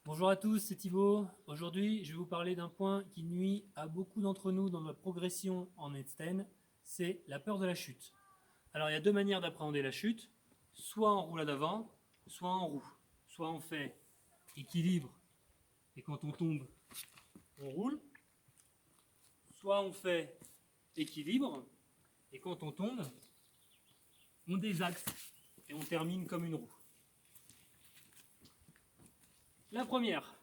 Bonjour à tous, c'est Thibaut. Aujourd'hui, je vais vous parler d'un point qui nuit à beaucoup d'entre nous dans notre progression en handstand, c'est la peur de la chute. Alors, il y a deux manières d'appréhender la chute, soit en roulade avant, soit en roue. Soit on fait équilibre et quand on tombe, on roule, soit on fait équilibre et quand on tombe, on désaxe et on termine comme une roue. La première,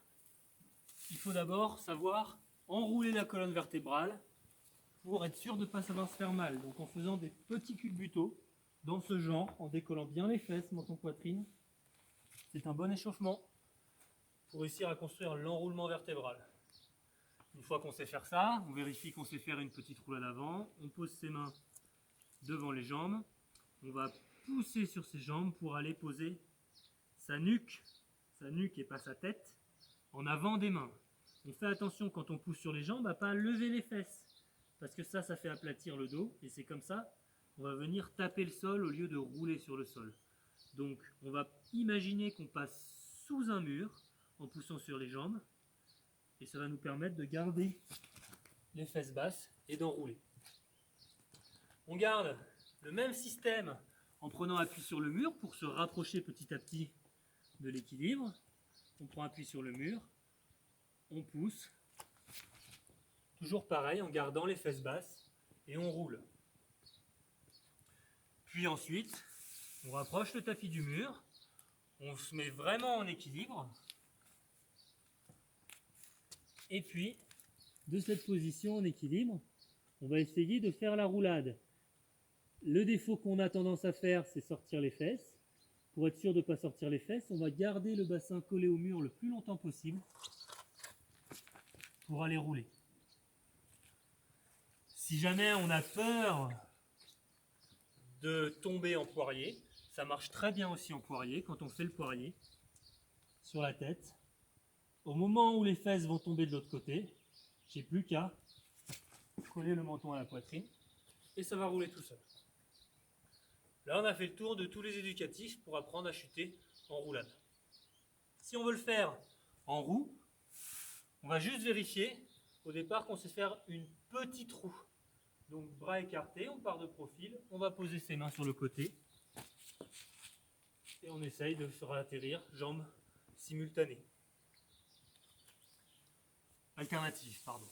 il faut d'abord savoir enrouler la colonne vertébrale pour être sûr de ne pas savoir se faire mal. Donc en faisant des petits culbutos dans ce genre, en décollant bien les fesses, menton, poitrine. C'est un bon échauffement pour réussir à construire l'enroulement vertébral. Une fois qu'on sait faire ça, on vérifie qu'on sait faire une petite roulade avant. On pose ses mains devant les jambes. On va pousser sur ses jambes pour aller poser sa nuque et pas sa tête, en avant des mains. On fait attention quand on pousse sur les jambes à ne pas lever les fesses, parce que ça fait aplatir le dos, et c'est comme ça on va venir taper le sol au lieu de rouler sur le sol. Donc on va imaginer qu'on passe sous un mur en poussant sur les jambes, et ça va nous permettre de garder les fesses basses et d'enrouler. On garde le même système en prenant appui sur le mur pour se rapprocher petit à petit de l'équilibre. On prend appui sur le mur, on pousse, toujours pareil en gardant les fesses basses et on roule. Puis ensuite, on rapproche le tapis du mur, on se met vraiment en équilibre et puis de cette position en équilibre, on va essayer de faire la roulade. Le défaut qu'on a tendance à faire, c'est sortir les fesses. Pour être sûr de ne pas sortir les fesses, on va garder le bassin collé au mur le plus longtemps possible pour aller rouler. Si jamais on a peur de tomber en poirier, ça marche très bien aussi en poirier, quand on fait le poirier sur la tête. Au moment où les fesses vont tomber de l'autre côté, j'ai plus qu'à coller le menton à la poitrine et ça va rouler tout seul. Là, on a fait le tour de tous les éducatifs pour apprendre à chuter en roulade. Si on veut le faire en roue, on va juste vérifier au départ qu'on sait faire une petite roue. Donc bras écartés, on part de profil, on va poser ses mains sur le côté et on essaye de faire atterrir jambes simultanées. Alternative, pardon.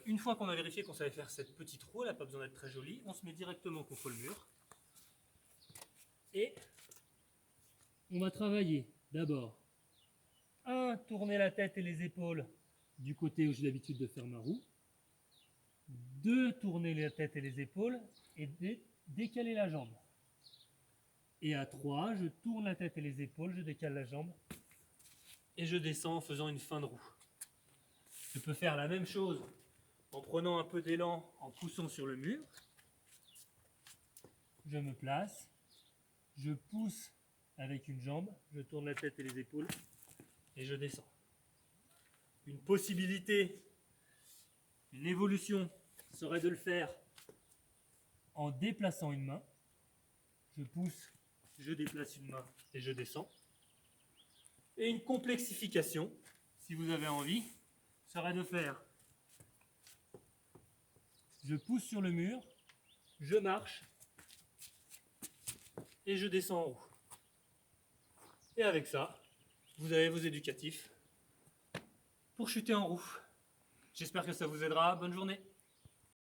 Une fois qu'on a vérifié qu'on savait faire cette petite roue, elle n'a pas besoin d'être très jolie, on se met directement contre le mur et on va travailler d'abord à tourner la tête et les épaules du côté où j'ai l'habitude de faire ma roue, 2, tourner la tête et les épaules et décaler la jambe. Et à 3, je tourne la tête et les épaules, je décale la jambe et je descends en faisant une fin de roue. Je peux faire la même chose en prenant un peu d'élan, en poussant sur le mur. Je me place, je pousse avec une jambe, je tourne la tête et les épaules et je descends. Une possibilité, une évolution serait de le faire en déplaçant une main. Je pousse, je déplace une main et je descends. Et une complexification, si vous avez envie, serait de faire je pousse sur le mur, je marche et je descends en roue. Et avec ça, vous avez vos éducatifs pour chuter en roue. J'espère que ça vous aidera. Bonne journée.